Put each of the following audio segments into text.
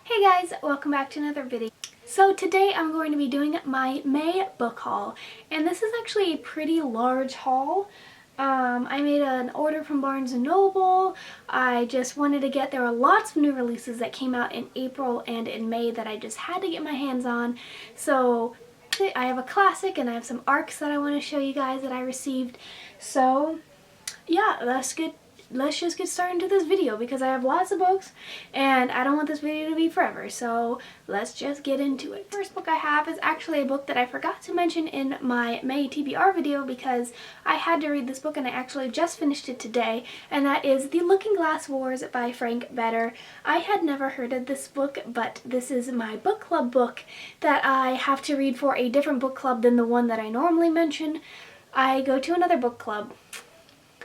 Hey guys, welcome back to another video. So today I'm going to be doing my May book haul, and this is actually a pretty large haul. I made an order from Barnes & Noble. I just wanted to there were lots of new releases that came out in April and in May that I just had to get my hands on. So I have a classic and I have some ARCs that I want to show you guys that I received. So yeah, let's just get started into this video because I have lots of books and I don't want this video to be forever, so let's just get into it. First book I have is actually a book that I forgot to mention in my May TBR video because I had to read this book and I actually just finished it today, and that is The Looking Glass Wars by Frank Better. I had never heard of this book, but this is my book club book that I have to read for a different book club than the one that I normally mention. I go to another book club.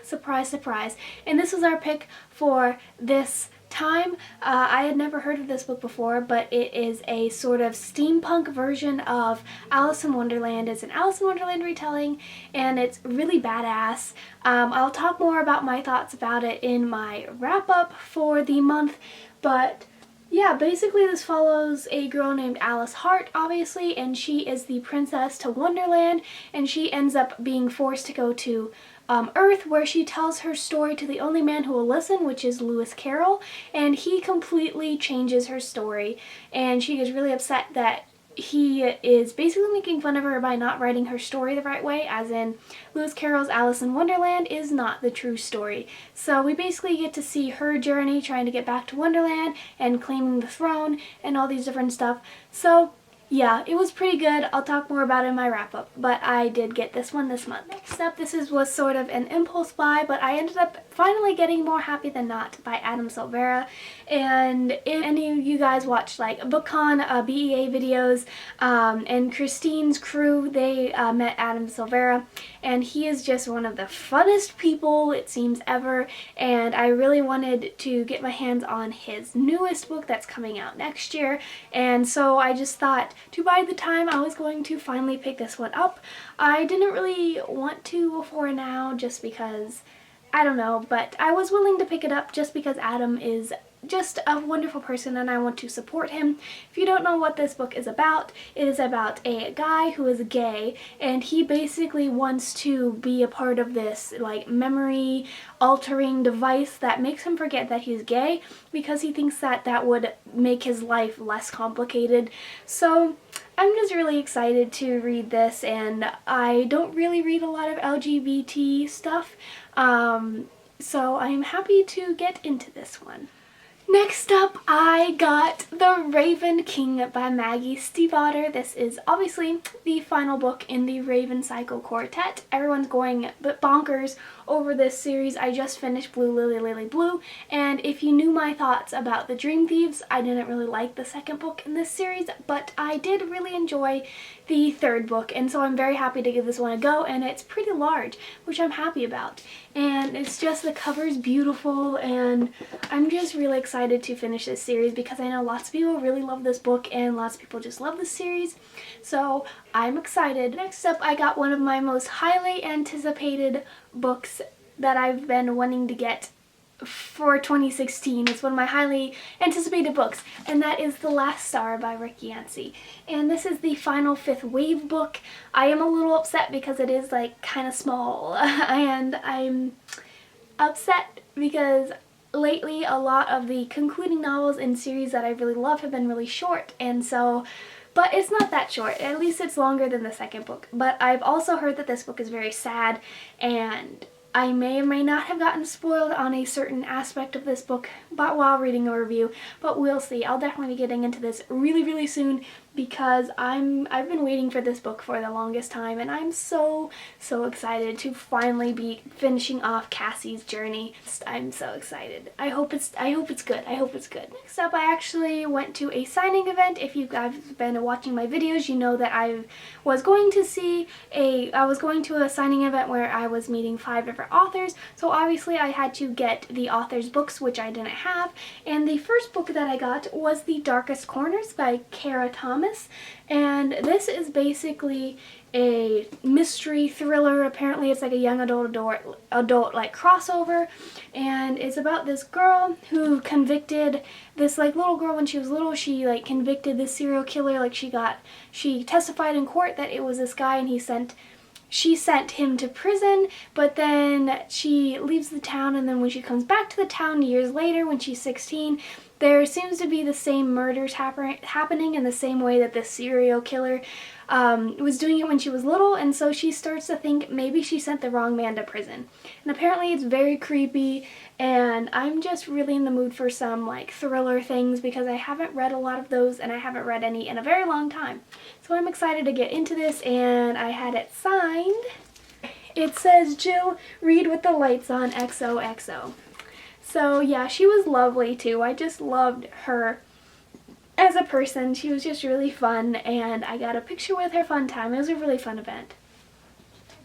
Surprise, surprise. And this was our pick for this time. I had never heard of this book before, but it is a sort of steampunk version of Alice in Wonderland. It's an Alice in Wonderland retelling, and it's really badass. I'll talk more about my thoughts about it in my wrap-up for the month, but yeah, basically this follows a girl named Alice Hart, obviously, and she is the princess to Wonderland, and she ends up being forced to go to Earth, where she tells her story to the only man who will listen, which is Lewis Carroll, and he completely changes her story, and she gets really upset that he is basically making fun of her by not writing her story the right way, as in Lewis Carroll's Alice in Wonderland is not the true story. So we basically get to see her journey trying to get back to Wonderland and claiming the throne and all these different stuff. So yeah, it was pretty good. I'll talk more about it in my wrap-up, but I did get this one this month. Next up, was sort of an impulse buy, but I ended up finally getting More Happy Than Not by Adam Silvera. And if any of you guys watch like BookCon BEA videos, and Christine's crew, they met Adam Silvera, and he is just one of the funnest people, it seems, ever, and I really wanted to get my hands on his newest book that's coming out next year, and so I just thought to bide the time I was going to finally pick this one up. I didn't really want to before now just because, I don't know, but I was willing to pick it up just because Adam is just a wonderful person and I want to support him. If you don't know what this book is about, it is about a guy who is gay, and he basically wants to be a part of this like memory altering device that makes him forget that he's gay because he thinks that that would make his life less complicated. So I'm just really excited to read this, and I don't really read a lot of LGBT stuff, so I'm happy to get into this one. Next up, I got The Raven King by Maggie Stiefvater. This is obviously the final book in the Raven Cycle Quartet. Everyone's going bonkers over this series. I just finished Blue Lily Lily Blue, and if you knew my thoughts about The Dream Thieves, I didn't really like the second book in this series, but I did really enjoy the third book, and so I'm very happy to give this one a go, and it's pretty large, which I'm happy about. And it's just, the cover's beautiful, and I'm just really excited to finish this series because I know lots of people really love this book and lots of people just love this series, so I'm excited. Next up, I got one of my most highly anticipated books that I've been wanting to get for 2016. It's one of my highly anticipated books, and that is The Last Star by Rick Yancey. And this is the final fifth wave book. I am a little upset because it is like kind of small, and I'm upset because lately a lot of the concluding novels in series that I really love have been really short, and so, but it's not that short. At least it's longer than the second book. But I've also heard that this book is very sad, and I may or may not have gotten spoiled on a certain aspect of this book but while reading a review, but we'll see. I'll definitely be getting into this really, really soon because I've been waiting for this book for the longest time, and I'm so excited to finally be finishing off Cassie's journey. I'm so excited. I hope it's good. I hope it's good. Next up, I actually went to a signing event. If you guys have been watching my videos, you know that I was going to a signing event where I was meeting 5 different authors, so obviously I had to get the authors' books, which I didn't have, and the first book that I got was The Darkest Corners by Kara Thomas, and this is basically a mystery thriller. Apparently it's like a young adult like crossover, and it's about this girl who convicted this like little girl when she was little. She like convicted this serial killer. Like she testified in court that it was this guy, and she sent him to prison, but then she leaves the town, and then when she comes back to the town years later when she's 16, there seems to be the same murders happening in the same way that the serial killer was doing it when she was little, and so she starts to think maybe she sent the wrong man to prison. And apparently it's very creepy, and I'm just really in the mood for some like thriller things because I haven't read a lot of those, and I haven't read any in a very long time. So I'm excited to get into this, and I had it signed. It says, "Jill, read with the lights on, XOXO." So yeah, she was lovely too. I just loved her as a person. She was just really fun, and I got a picture with her fun time. It was a really fun event.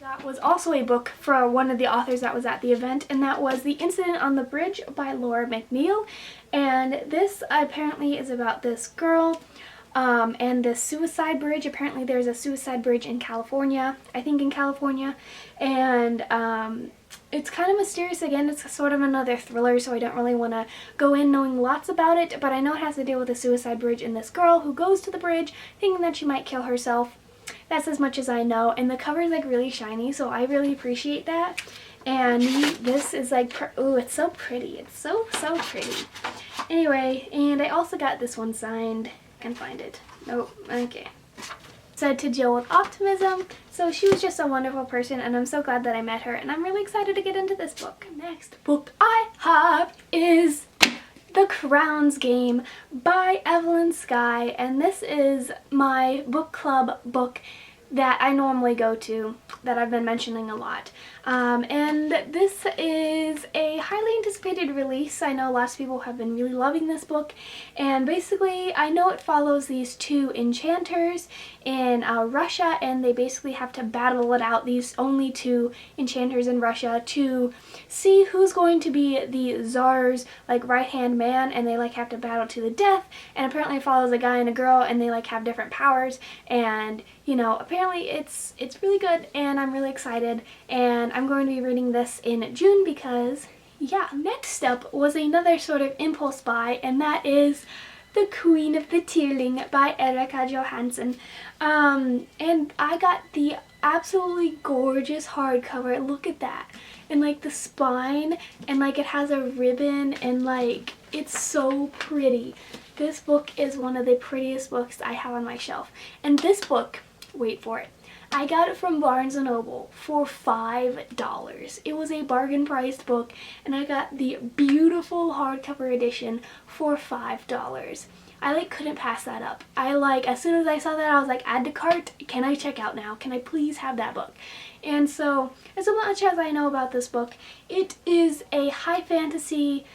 That was also a book for one of the authors that was at the event, and that was The Incident on the Bridge by Laura McNeil. And this apparently is about this girl and this suicide bridge. Apparently there's a suicide bridge in California, I think in California, and it's kind of mysterious. Again, it's sort of another thriller, so I don't really want to go in knowing lots about it, but I know it has to deal with a suicide bridge and this girl who goes to the bridge thinking that she might kill herself. That's as much as I know, and the cover is like really shiny, so I really appreciate that. And this is like, ooh, it's so pretty. It's so pretty. Anyway, and I also got this one signed. I can find it. Nope, okay. Said, "To Jill with optimism." So she was just a wonderful person, and I'm so glad that I met her, and I'm really excited to get into this book. Next book I have is The Crowns Game by Evelyn Skye, and this is my book club book that I normally go to, that I've been mentioning a lot. And this is a highly anticipated release. I know lots of people have been really loving this book, and basically I know it follows these two enchanters in Russia, and they basically have to battle it out, these only two enchanters in Russia, to see who's going to be the Tsar's like right-hand man, and they like have to battle to the death. And apparently it follows a guy and a girl, and they like have different powers, and you know, apparently it's really good, and I'm really excited, and I'm going to be reading this in June because, yeah. Next up was another sort of impulse buy, and that is The Queen of Attuning by Erica Johansson. And I got the absolutely gorgeous hardcover. Look at that. And like the spine, and like it has a ribbon, and like it's so pretty. This book is one of the prettiest books I have on my shelf. And this book, wait for it, I got it from Barnes & Noble for $5. It was a bargain priced book, and I got the beautiful hardcover edition for $5. I like couldn't pass that up. I like, as soon as I saw that, I was like, add to cart, can I check out now? Can I please have that book? And so, as much as I know about this book, it is a high fantasy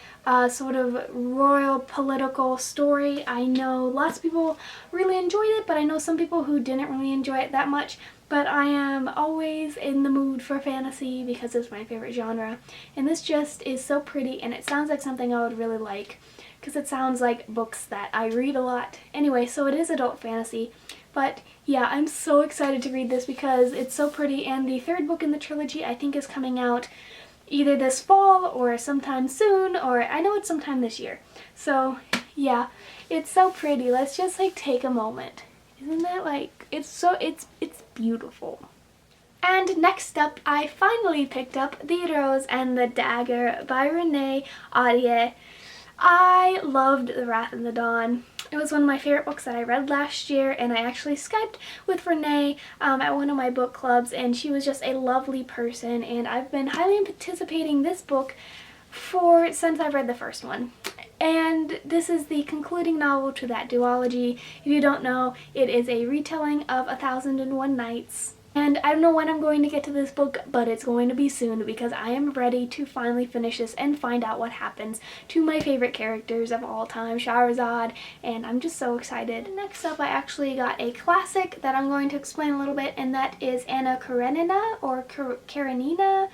sort of royal political story. I know lots of people really enjoyed it, but I know some people who didn't really enjoy it that much. But I am always in the mood for fantasy because it's my favorite genre. And this just is so pretty, and it sounds like something I would really like, because it sounds like books that I read a lot. Anyway, so it is adult fantasy. But yeah, I'm so excited to read this because it's so pretty, and the third book in the trilogy I think is coming out either this fall or sometime soon, or I know it's sometime this year. So yeah, it's so pretty. Let's just like take a moment. Isn't that like, it's beautiful. And next up, I finally picked up The Rose and the Dagger by Renee Ahdieh. I loved The Wrath and the Dawn. It was one of my favorite books that I read last year, and I actually Skyped with Renee at one of my book clubs, and she was just a lovely person, and I've been highly anticipating this book since I've read the first one. And this is the concluding novel to that duology. If you don't know, it is a retelling of 1001 Nights. And I don't know when I'm going to get to this book, but it's going to be soon because I am ready to finally finish this and find out what happens to my favorite characters of all time, Shahrazad, and I'm just so excited. Next up, I actually got a classic that I'm going to explain a little bit, and that is Anna Karenina, or Karenina,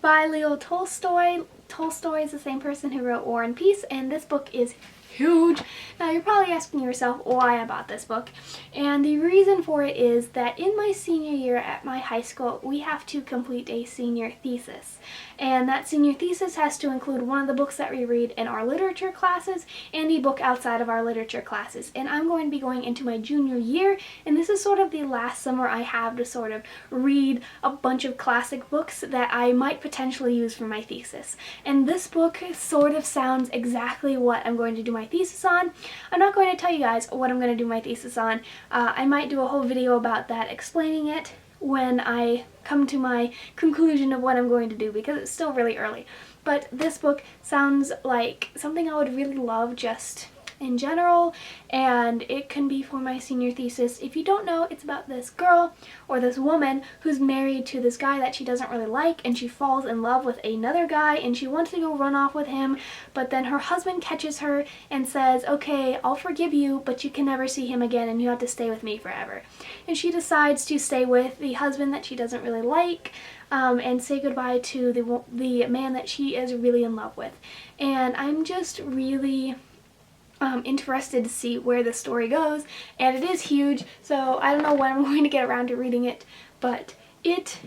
by Leo Tolstoy. Tolstoy is the same person who wrote War and Peace, and this book is huge. Now you're probably asking yourself why I bought this book, and the reason for it is that in my senior year at my high school we have to complete a senior thesis, and that senior thesis has to include one of the books that we read in our literature classes and a book outside of our literature classes. And I'm going to be going into my junior year, and this is sort of the last summer I have to sort of read a bunch of classic books that I might potentially use for my thesis. And this book sort of sounds exactly what I'm going to do my thesis on. I'm not going to tell you guys what I'm going to do my thesis on. I might do a whole video about that, explaining it when I come to my conclusion of what I'm going to do, because it's still really early. But this book sounds like something I would really love just in general, and it can be for my senior thesis. If you don't know, it's about this girl or this woman who's married to this guy that she doesn't really like, and she falls in love with another guy and she wants to go run off with him, but then her husband catches her and says, okay, I'll forgive you, but you can never see him again and you have to stay with me forever. And she decides to stay with the husband that she doesn't really like, and say goodbye to the man that she is really in love with. And I'm just really interested to see where the story goes, and it is huge, so I don't know when I'm going to get around to reading it, but it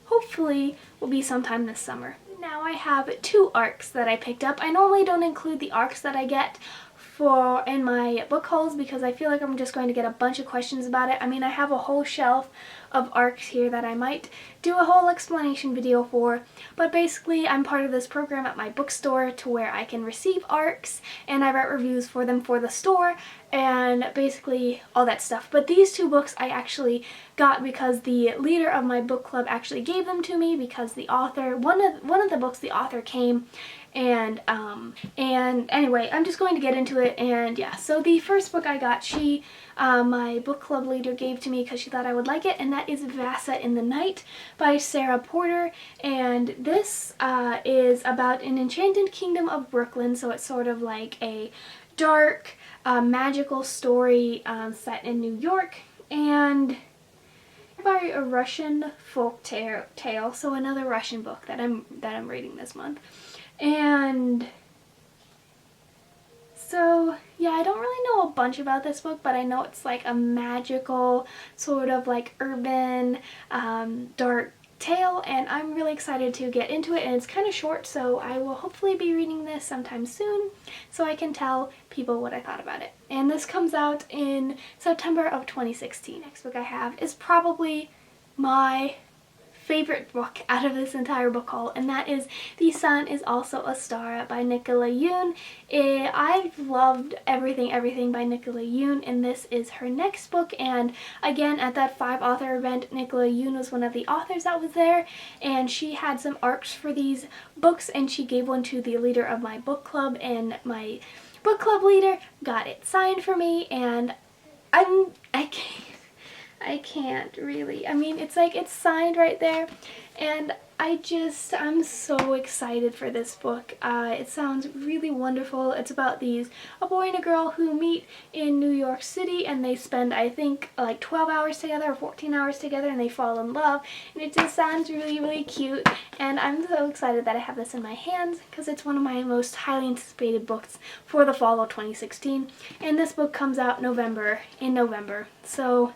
hopefully will be sometime this summer. Now I have 2 arcs that I picked up. I normally don't include the arcs that I get in my book hauls because I feel like I'm just going to get a bunch of questions about it. I mean, I have a whole shelf of arcs here that I might do a whole explanation video for, but basically I'm part of this program at my bookstore to where I can receive arcs and I write reviews for them for the store and basically all that stuff. But these 2 books I actually got because the leader of my book club actually gave them to me, because the author, one of the books, the author came, and anyway, I'm just going to get into it. And yeah, so the first book I got, my book club leader gave to me because she thought I would like it, and that is Vasa in the Night by Sarah Porter. And this is about an enchanted kingdom of Brooklyn, so it's sort of like a dark magical story set in New York, and by a Russian folk tale, so another Russian book that I'm reading this month. And so yeah, I don't really know a bunch about this book, but I know it's like a magical sort of like urban dark tale, and I'm really excited to get into it. And it's kind of short, so I will hopefully be reading this sometime soon so I can tell people what I thought about it. And this comes out in September of 2016. Next book I have is probably my favorite book out of this entire book haul, and that is The Sun Is Also a Star by Nicola Yoon. I've loved everything by Nicola Yoon, and this is her next book. And again, at that 5-author event, Nicola Yoon was one of the authors that was there, and she had some arcs for these books, and she gave one to the leader of my book club, and my book club leader got it signed for me, and I can't really. I mean, it's like it's signed right there, and I'm so excited for this book. It sounds really wonderful. It's about a boy and a girl who meet in New York City, and they spend, I think, like 12 hours together or 14 hours together, and they fall in love, and it just sounds really, really cute. And I'm so excited that I have this in my hands because it's one of my most highly anticipated books for the fall of 2016. And this book comes out in November. So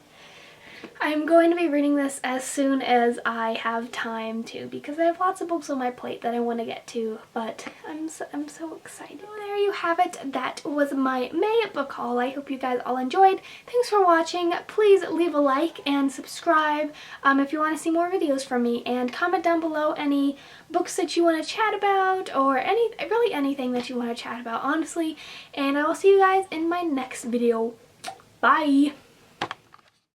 I'm going to be reading this as soon as I have time to, because I have lots of books on my plate that I want to get to, but I'm so excited. So there you have it. That was my May book haul. I hope you guys all enjoyed. Thanks for watching. Please leave a like and subscribe if you want to see more videos from me, and comment down below any books that you want to chat about, or really anything that you want to chat about, honestly. And I will see you guys in my next video. Bye!